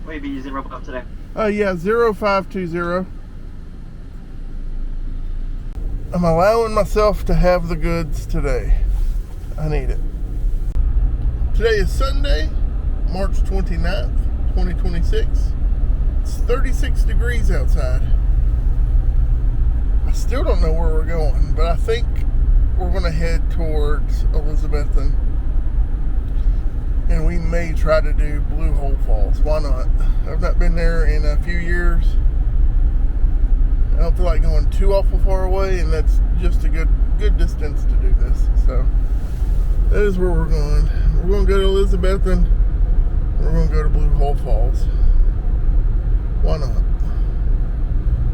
Will you be using RoboCop today? Yeah, 0520. I'm allowing myself to have the goods today. I need it. Today is Sunday, March 29th, 2026. It's 36 degrees outside. I still don't know where we're going, but I think we're going to head towards Elizabethton. And we may try to do Blutiful Falls. Why not? I've not been there in a few years. I don't feel like going too awful far away, and that's just a good distance to do this. So that is where we're going. We're going to go to Elizabethton. We're going to go to Blutiful Falls. Why not?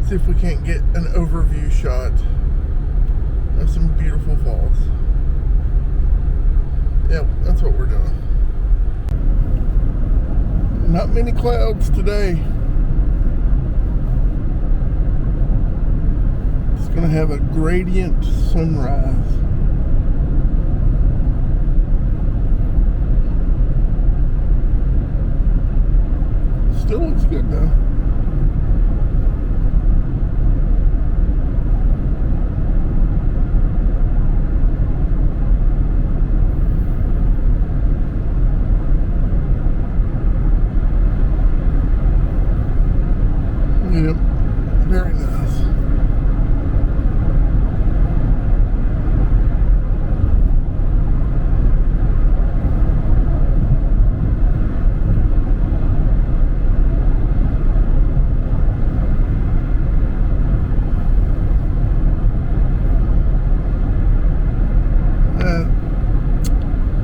See if we can't get an overview shot of some beautiful falls. Yep, that's what we're doing. Not many clouds today. It's going to have a gradient sunrise. Still looks good though. Yep, very nice.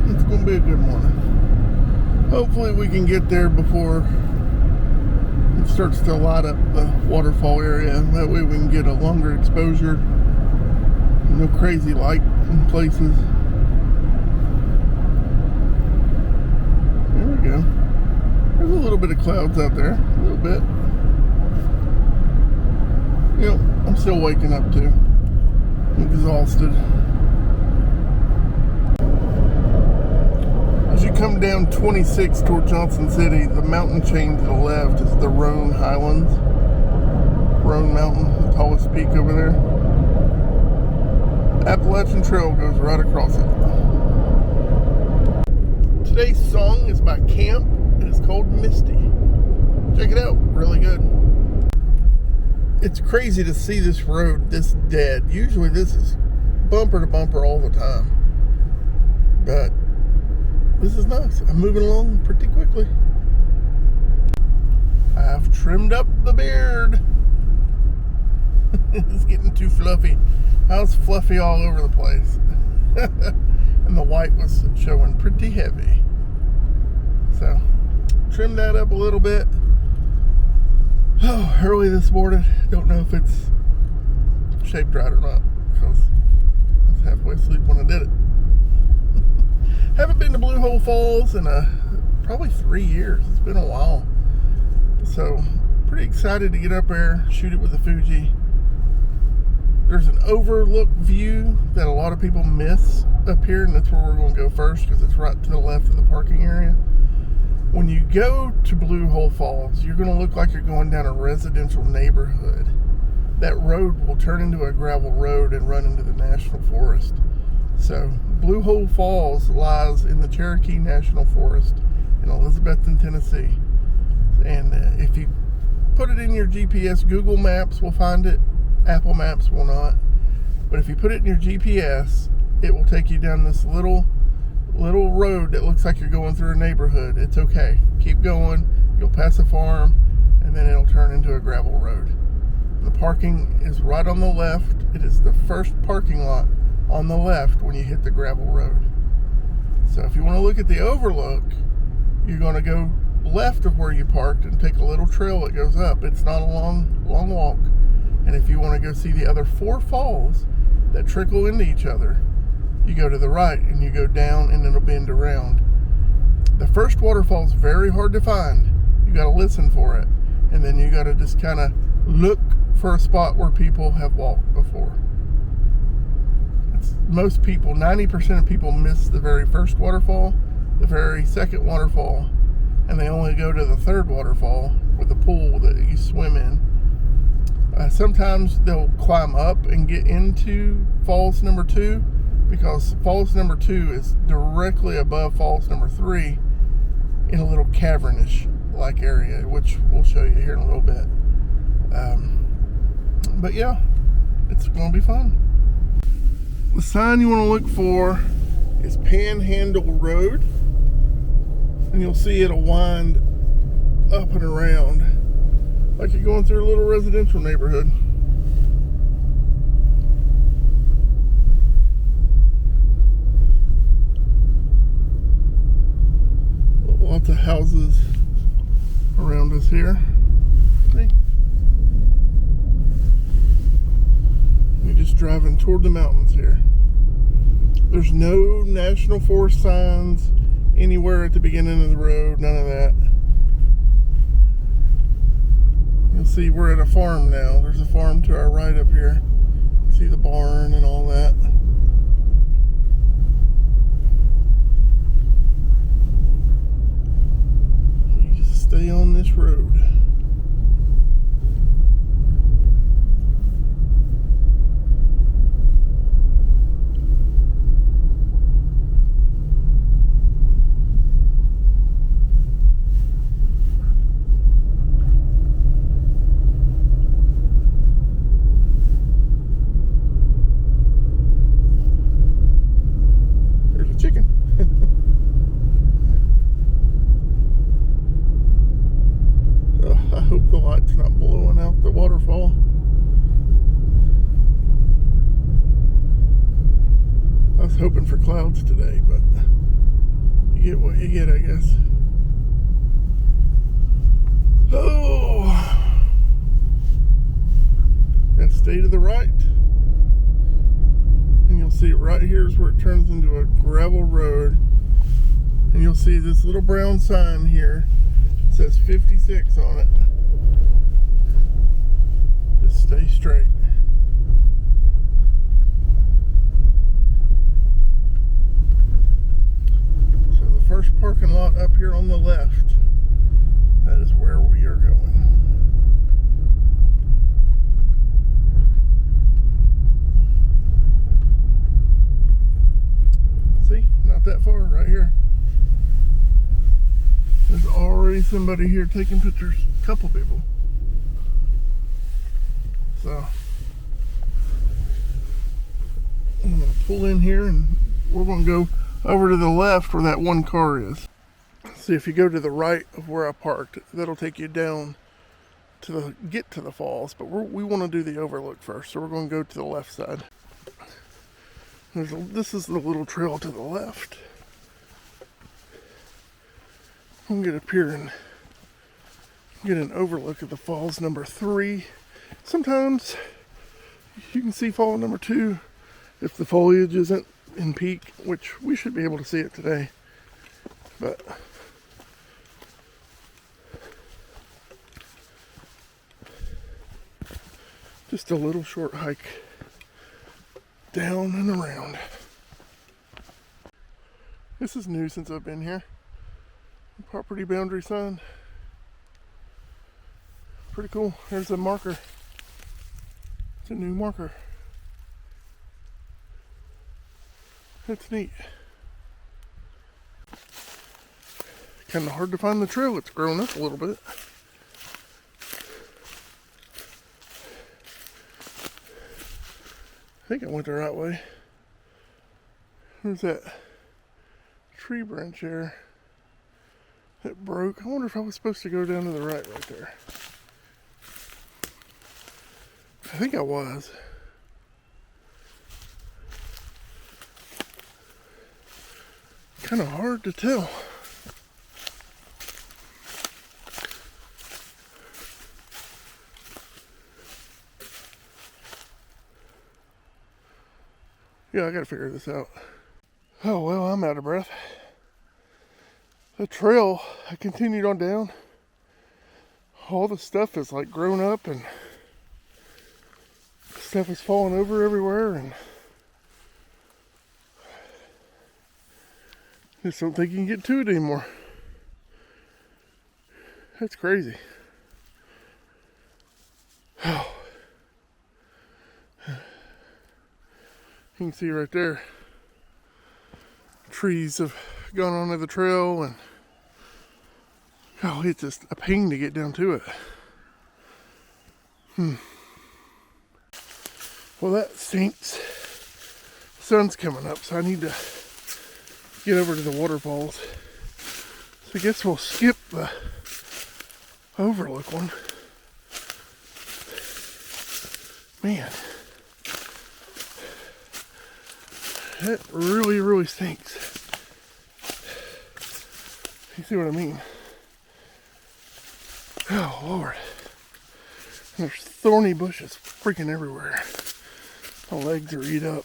It's going to be a good morning. Hopefully we can get there before it starts to light up the waterfall area. That way we can get a longer exposure. No crazy light in places. There we go. There's a little bit of clouds out there. A little bit. You know, I'm still waking up too. I'm exhausted. As you come down 26 toward Johnson City, the mountain chain to the left is the Roan Highlands. Roan Mountain, the tallest peak over there. The Appalachian Trail goes right across it. Today's song is by Camp. It is called Misty. Check it out, really good. It's crazy to see this road this dead. Usually this is bumper to bumper all the time. But this is nice. I'm moving along pretty quickly. I've trimmed up the beard. It's getting too fluffy. I was fluffy all over the place. And the white was showing pretty heavy. So, trim that up a little bit. Oh, early this morning. Don't know if it's shaped right or not, because I was halfway asleep when I did it. Haven't been to Blutiful Falls in probably 3 years. It's been a while. So, pretty excited to get up there, shoot it with the Fuji. There's an overlook view that a lot of people miss up here, and that's where we're going to go first, because it's right to the left of the parking area. When you go to Blutiful Falls, you're going to look like you're going down a residential neighborhood. That road will turn into a gravel road and run into the National Forest. So, Blutiful Falls lies in the Cherokee National Forest in Elizabethton, Tennessee. And if you put it in your GPS, Google Maps will find it. Apple Maps will not. But if you put it in your GPS, it will take you down this little road that looks like you're going through a neighborhood. It's okay. Keep going. You'll pass a farm, and then it'll turn into a gravel road. The parking is right on the left. It is the first parking lot on the left when you hit the gravel road. So if you want to look at the overlook, you're going to go left of where you parked and take a little trail that goes up. It's not a long walk. And if you want to go see the other 4 falls that trickle into each other, you go to the right and you go down, and it'll bend around. The first waterfall is very hard to find. You got to listen for it, and then you got to just kind of look for a spot where people have walked before. Most people, 90% of people, miss the very first waterfall. The very second waterfall and they only go to the third waterfall with the pool that you swim in. Sometimes they'll climb up and get into falls number 2, because falls number 2 is directly above falls number 3 in a little cavernish like area, which we'll show you here in a little bit. But yeah, it's going to be fun. The sign you want to look for is Panhandle Road, and you'll see it'll wind up and around like you're going through a little residential neighborhood. Lots of houses around us here. See? We're just driving toward the mountains here. There's no National Forest signs anywhere at the beginning of the road, none of that. You'll see we're at a farm now. There's a farm to our right up here. See the barn and all that. You just stay on this road. Waterfall. I was hoping for clouds today, but you get what you get, I guess. Oh, and stay to the right, and you'll see right here is where it turns into a gravel road, and you'll see this little brown sign here. It says 56 on it. Stay straight. So the first parking lot up here on the left, that is where we are going. See, not that far, right here. There's already somebody here taking pictures, a couple people. So I'm going to pull in here, and we're going to go over to the left where that one car is. See, if you go to the right of where I parked, that'll take you down to get to the falls. But we want to do the overlook first, so we're going to go to the left side. This is the little trail to the left. I'm going to get up here and get an overlook of the falls number 3. Sometimes you can see fall number 2 if the foliage isn't in peak, which we should be able to see it today. But just a little short hike down and around. This is new since I've been here. The property boundary sign. Pretty cool. There's a marker. It's a new marker. That's neat. Kind of hard to find the trail. It's grown up a little bit. I think I went the right way. There's that tree branch there that broke. I wonder if I was supposed to go down to the right there. I think I was. Kind of hard to tell. Yeah, I gotta figure this out. Oh well, I'm out of breath. The trail, I continued on down. All the stuff is like grown up and stuff is falling over everywhere, and just don't think you can get to it anymore. That's crazy. Oh. You can see right there, trees have gone onto the trail, and oh, it's just a pain to get down to it. Well, that stinks. Sun's coming up, so I need to get over to the waterfalls. So I guess we'll skip the overlook one. Man, that really, really stinks. You see what I mean? Oh, Lord. There's thorny bushes freaking everywhere. My legs are eat up.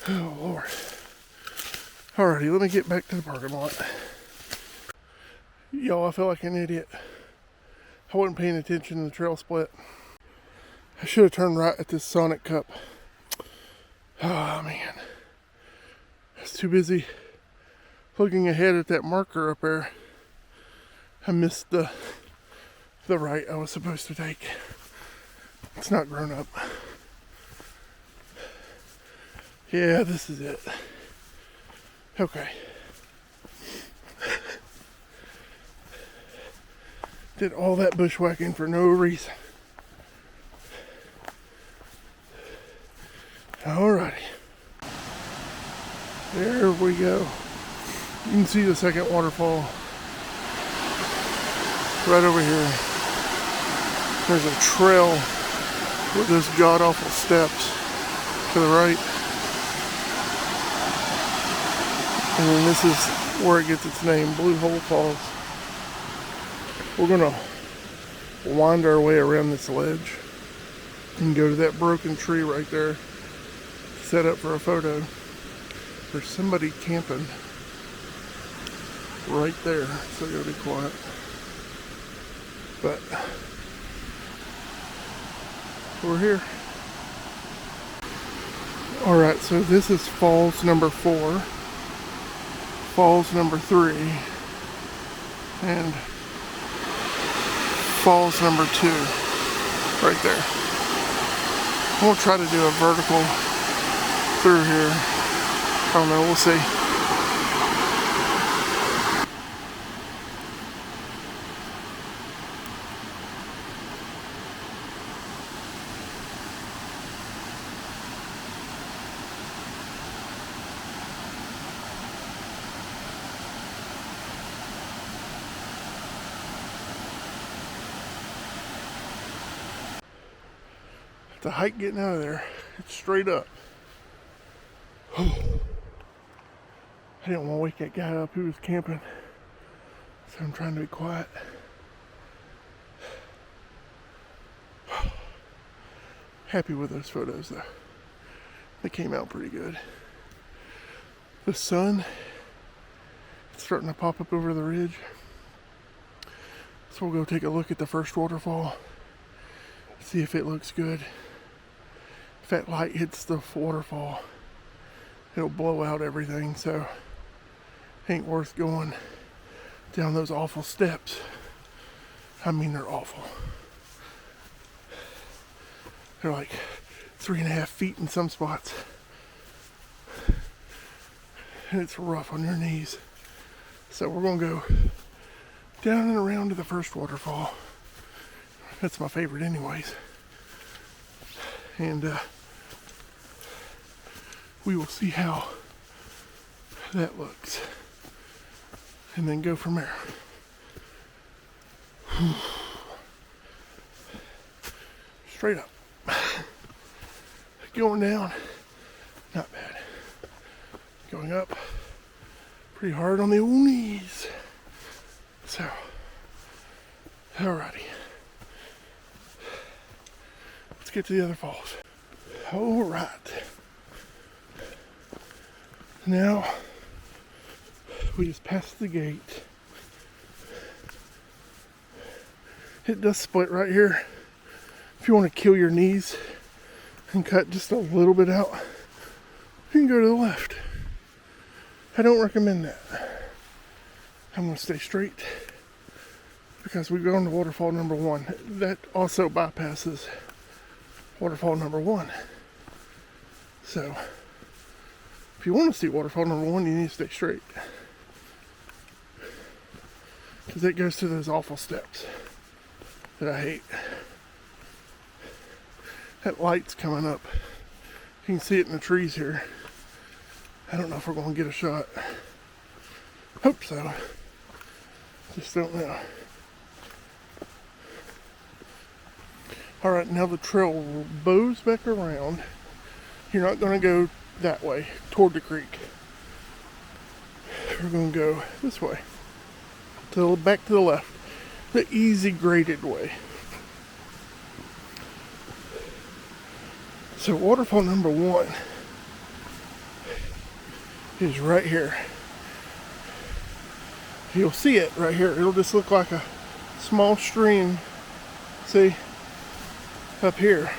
Oh, Lord. Alrighty, let me get back to the parking lot. Y'all, I feel like an idiot. I wasn't paying attention to the trail split. I should have turned right at this Sonic Cup. Oh, man. I was too busy looking ahead at that marker up there. I missed the right I was supposed to take. It's not grown up. Yeah, this is it. Okay. Did all that bushwhacking for no reason. Alrighty. There we go. You can see the second waterfall right over here. There's a trail with those god-awful steps to the right. And then this is where it gets its name, Blutiful Falls. We're gonna wind our way around this ledge and go to that broken tree right there, set up for a photo. There's somebody camping right there, so I gotta be quiet. But we're here. Alright, so this is falls number 4, falls number 3, and falls number 2 right there. We'll try to do a vertical through here. I don't know, we'll see. The hike getting out of there, it's straight up. I didn't want to wake that guy up who was camping, so I'm trying to be quiet. Happy with those photos though. They came out pretty good. The sun, it's starting to pop up over the ridge. So we'll go take a look at the first waterfall, see if it looks good. If that light hits the waterfall, it'll blow out everything, so ain't worth going down those awful steps. I mean, they're awful. They're like 3.5 feet in some spots. And it's rough on your knees. So we're gonna go down and around to the first waterfall. That's my favorite anyways. And we will see how that looks. And then go from there. Straight up. Going down, not bad. Going up, pretty hard on the old knees. So, alrighty. Let's get to the other falls. Alright. Now, we just passed the gate. It does split right here. If you want to kill your knees and cut just a little bit out, you can go to the left. I don't recommend that. I'm going to stay straight because we're going to waterfall number 1. That also bypasses waterfall number 1. So, if you want to see waterfall number 1, you need to stay straight. Because it goes to those awful steps that I hate. That light's coming up. You can see it in the trees here. I don't know if we're going to get a shot. Hope so. Just don't know. Alright, now the trail bows back around. You're not going to go that way, toward the creek. We're going to go this way. Back to the left. The easy graded way. So waterfall number 1 is right here. You'll see it right here. It'll just look like a small stream. See? Up here.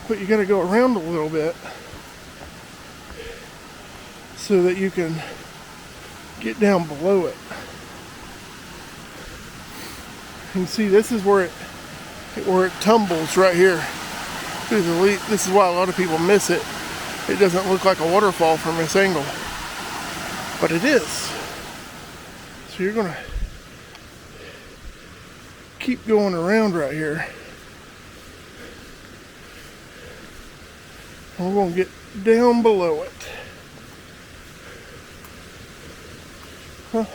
But you gotta go around a little bit so that you can get down below it. You can see this is where it tumbles right here. This is why a lot of people miss it. It doesn't look like a waterfall from this angle, but it is. So you're gonna keep going around right here. And we're gonna get down below it. Huh.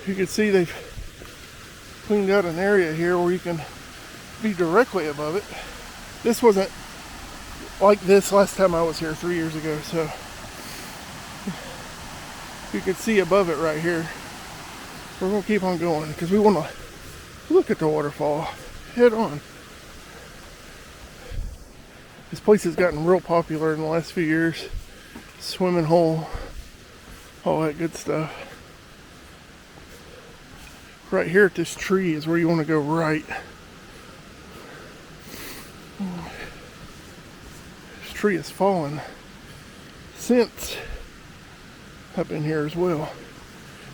You can see they've cleaned out an area here where you can be directly above it. This wasn't like this last time I was here 3 years ago, so you can see above it right here. We're going to keep on going because we want to look at the waterfall head on. This place has gotten real popular in the last few years. Swimming hole, all that good stuff. Right here at this tree is where you want to go right. This tree has fallen since up in here as well.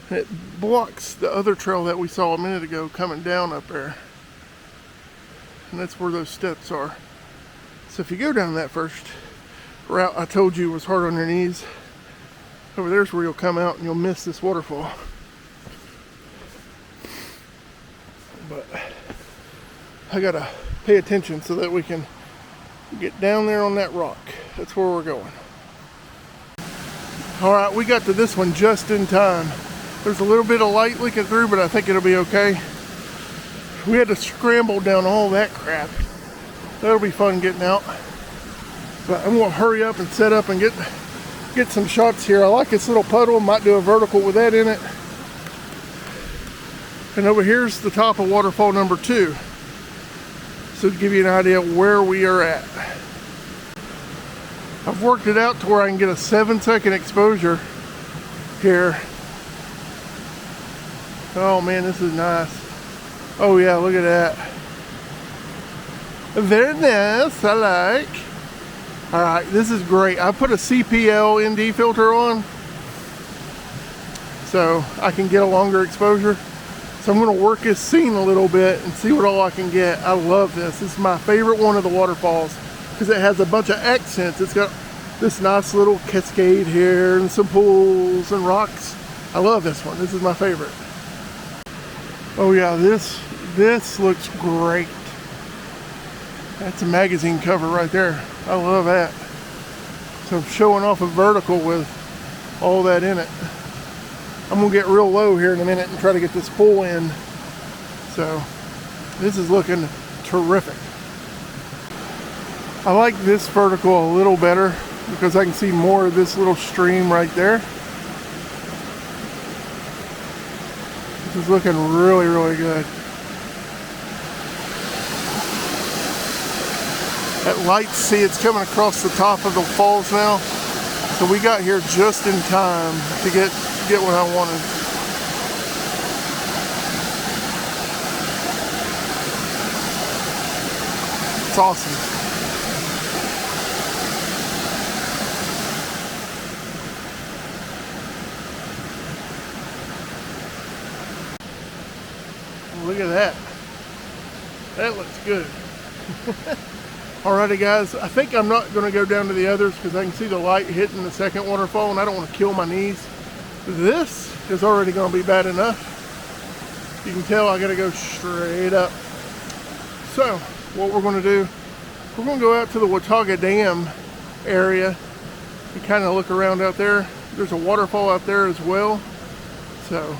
And it blocks the other trail that we saw a minute ago coming down up there. And that's where those steps are. So if you go down that first route I told you was hard on your knees, over there's where you'll come out and you'll miss this waterfall. But I gotta pay attention so that we can get down there on that rock. That's where we're going. Alright, we got to this one just in time. There's a little bit of light leaking through, but I think it'll be okay. We had to scramble down all that crap. That'll be fun getting out. But I'm gonna hurry up and set up and get some shots here. I like this little puddle. Might do a vertical with that in it. And over here's the top of waterfall number 2. So to give you an idea where we are at. I've worked it out to where I can get a 7-second exposure here. Oh man, this is nice. Oh yeah, look at that. Very nice, I like. Alright, this is great. I put a CPL ND filter on so I can get a longer exposure. So I'm going to work this scene a little bit and see what all I can get. I love this. This is my favorite one of the waterfalls because it has a bunch of accents. It's got this nice little cascade here and some pools and rocks. I love this one. This is my favorite. Oh yeah, this looks great. That's a magazine cover right there. I love that. So I'm showing off a vertical with all that in it. I'm gonna get real low here in a minute and try to get this full in. So this is looking terrific. I like this vertical a little better because I can see more of this little stream right there. This is looking really, really good. That light, see, it's coming across the top of the falls now. So we got here just in time to get what I wanted. It's awesome. Look at that. That looks good. Alrighty guys, I think I'm not going to go down to the others because I can see the light hitting the second waterfall and I don't want to kill my knees. This is already going to be bad enough. You can tell I got to go straight up. So what we're going to do, we're going to go out to the Watauga Dam area and kind of look around out there. There's a waterfall out there as well. So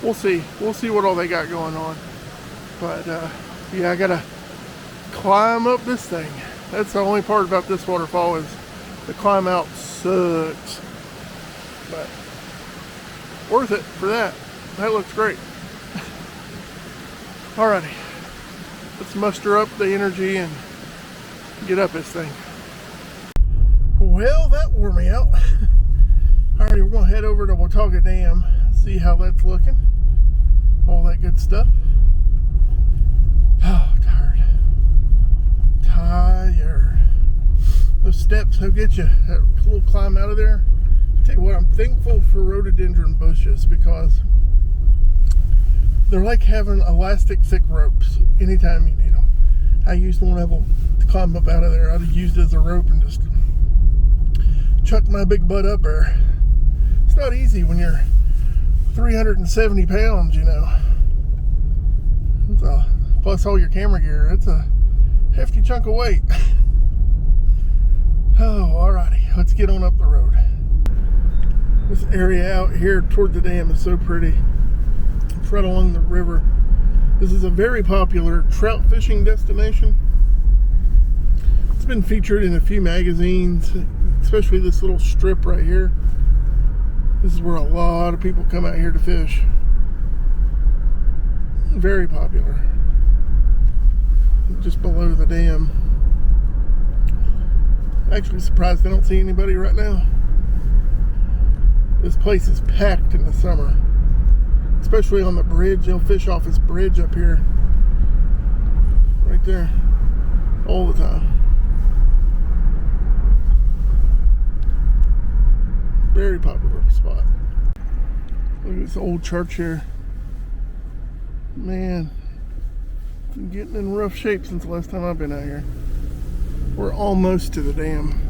we'll see what all they got going on. But yeah, I got to climb up this thing. That's the only part about this waterfall is the climb out sucks, but worth it for that. That looks great. Alrighty, let's muster up the energy and get up this thing. Well, that wore me out. Alrighty, we're gonna head over to Watauga Dam, see how that's looking, all that good stuff. Oh, tired. Those steps will get you that little climb out of there. I tell you what, I'm thankful for rhododendron bushes because they're like having elastic thick ropes anytime you need them. I used one of them to climb up out of there. I'd have used it as a rope and just chuck my big butt up there. It's not easy when you're 370 pounds, you know. Plus all your camera gear. It's a hefty chunk of weight. Oh, alrighty. Let's get on up the road. This area out here toward the dam is so pretty. It's right along the river. This is a very popular trout fishing destination. It's been featured in a few magazines, especially this little strip right here. This is where a lot of people come out here to fish. Very popular. Just below the dam. Actually surprised I don't see anybody right now. This place is packed in the summer, especially on the bridge. They'll fish off this bridge up here, right there, all the time. Very popular spot. Look at this old church here. Man, it's been getting in rough shape since the last time I've been out here. We're almost to the dam.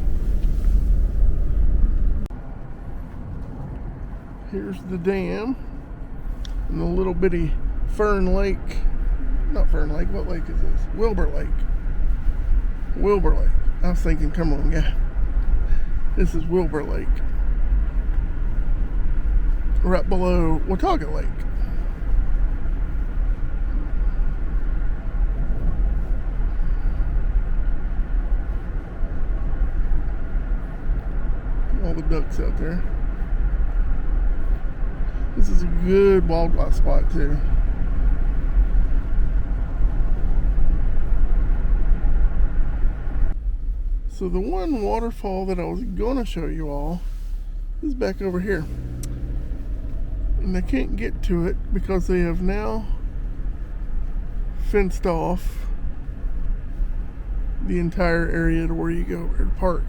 Here's the dam and the little bitty Fern Lake. Not Fern Lake, what lake is this? Wilbur Lake. Wilbur Lake. I was thinking, come on, yeah. This is Wilbur Lake. Right below Watauga Lake. All the ducks out there. This is a good wildlife spot too. So the one waterfall that I was going to show you all is back over here. And I can't get to it because they have now fenced off the entire area to where you go to park.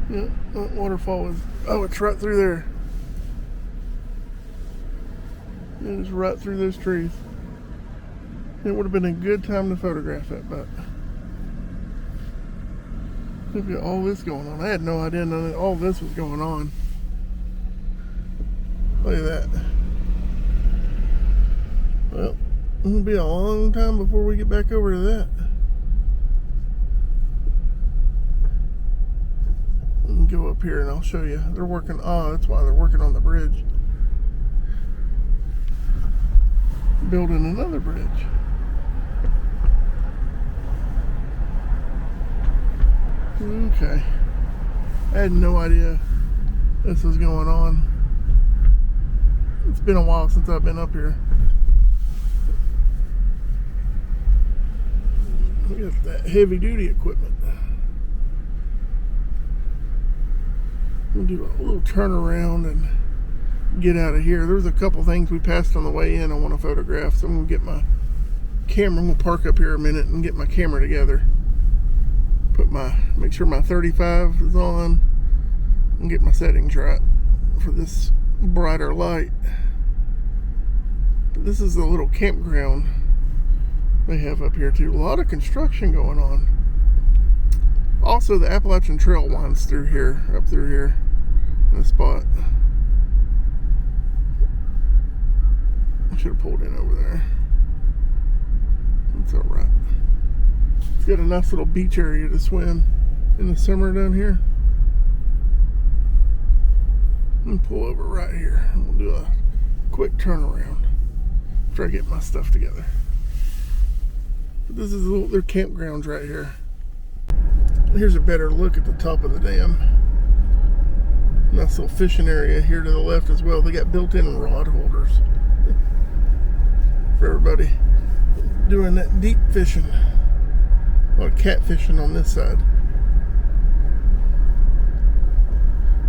Yeah, that waterfall is, oh, it's right through there. It is right through those trees. It would have been a good time to photograph it, but we've got all this going on. I had no idea none of all this was going on. Look at that. Well, it'll be a long time before we get back over to that. Go up here and I'll show you. They're working, that's why they're working on the bridge. Building another bridge. Okay. I had no idea this was going on. It's been a while since I've been up here. Look at that heavy duty equipment. We'll do a little turnaround and get out of here. There's a couple things we passed on the way in I want to photograph, so I'm going to get my camera. I'm going to park up here a minute and get my camera together. Make sure my 35 is on and get my settings right. for this brighter light. But this is a little campground they have up here too. A lot of construction going on. Also, the Appalachian Trail winds through here, up through here in a spot. I should have pulled in over there. That's alright. It's got a nice little beach area to swim in the summer down here. I'm gonna pull over right here and we'll do a quick turnaround after I get my stuff together. But this is their campgrounds right here. Here's a better look at the top of the dam. Nice little fishing area here to the left as well. They got built-in rod holders for everybody doing that deep fishing. A lot of catfishing on this side.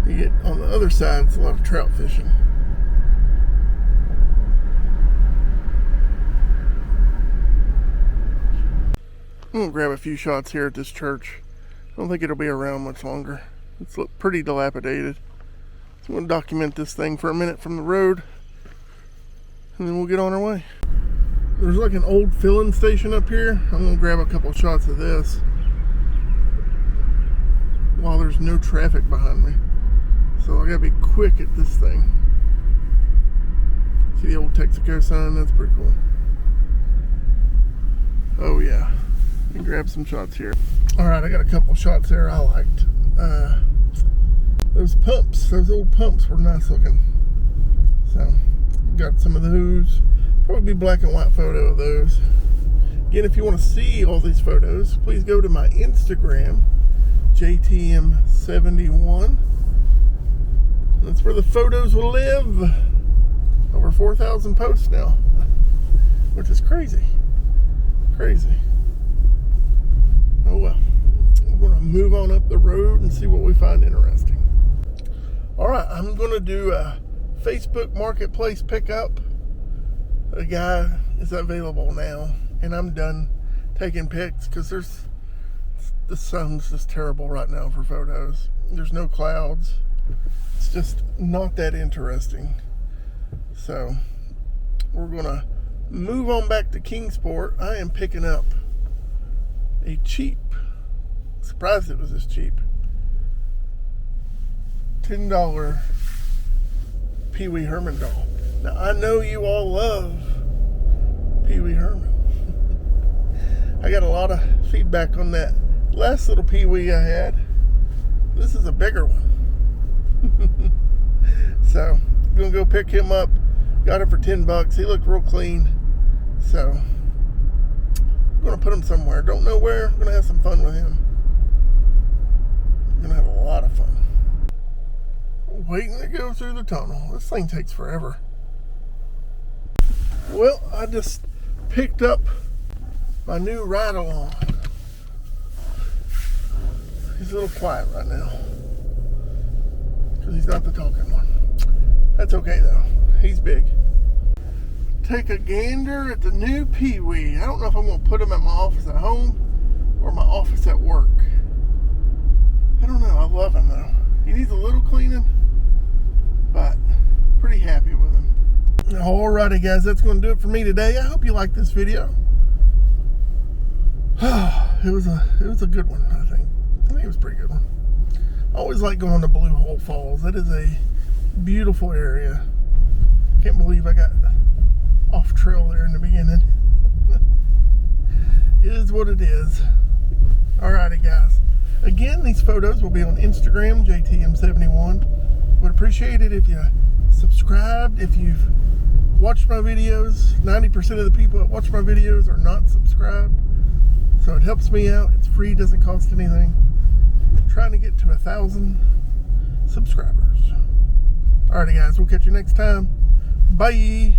You get on the other side, it's a lot of trout fishing. I'm gonna grab a few shots here at this church. I don't think it'll be around much longer. It's pretty dilapidated. So I'm gonna document this thing for a minute from the road, and then we'll get on our way. There's like an old filling station up here. I'm gonna grab a couple shots of this while there's no traffic behind me. So I gotta be quick at this thing. See the old Texaco sign? That's pretty cool. Oh yeah. Let me grab some shots here. Alright, I got a couple shots there I liked. Those pumps, those old pumps were nice looking. So, got some of those. Probably be black and white photo of those. Again, if you want to see all these photos, please go to my Instagram, JTM71. That's where the photos will live. Over 4,000 posts now, which is crazy. Crazy. Oh well. We're going to move on up the road and see what we find interesting. Alright, I'm going to do a Facebook Marketplace pickup. The guy is available now, and I'm done taking pics because the sun's just terrible right now for photos. There's no clouds. It's just not that interesting. So we're gonna move on back to Kingsport. I am picking up a cheap, surprised it was this cheap, $10 Pee Wee Herman doll. Now I know you all love Pee Wee Herman. I got a lot of feedback on that last little Pee Wee I had. This is a bigger one. So I'm gonna go pick him up. Got it for $10. He looked real clean. So I'm gonna put him somewhere. Don't know where. I'm gonna have some fun with him. I'm gonna have a lot of fun. Waiting to go through the tunnel. This thing takes forever. Well, I just picked up my new ride-along. He's a little quiet right now because he's not the talking one. That's okay though. He's big. Take a gander at the new Pee Wee. I don't know if I'm going to put him at my office at home or my office at work. I don't know. I love him though. He needs a little cleaning, but pretty happy with him. Alrighty guys, that's going to do it for me today. I hope you liked this video. It was a good one, I think. I think it was a pretty good one. I always like going to Blutiful Falls. That is a beautiful area. Can't believe I got off trail there in the beginning. It is what it is. Alrighty guys. Again, these photos will be on Instagram, JTM71. Would appreciate it if you subscribed. If you've watched my videos, 90% of the people that watch my videos are not subscribed. So it helps me out. It's free, doesn't cost anything. I'm trying to get to 1,000 subscribers. Alrighty guys, we'll catch you next time. Bye.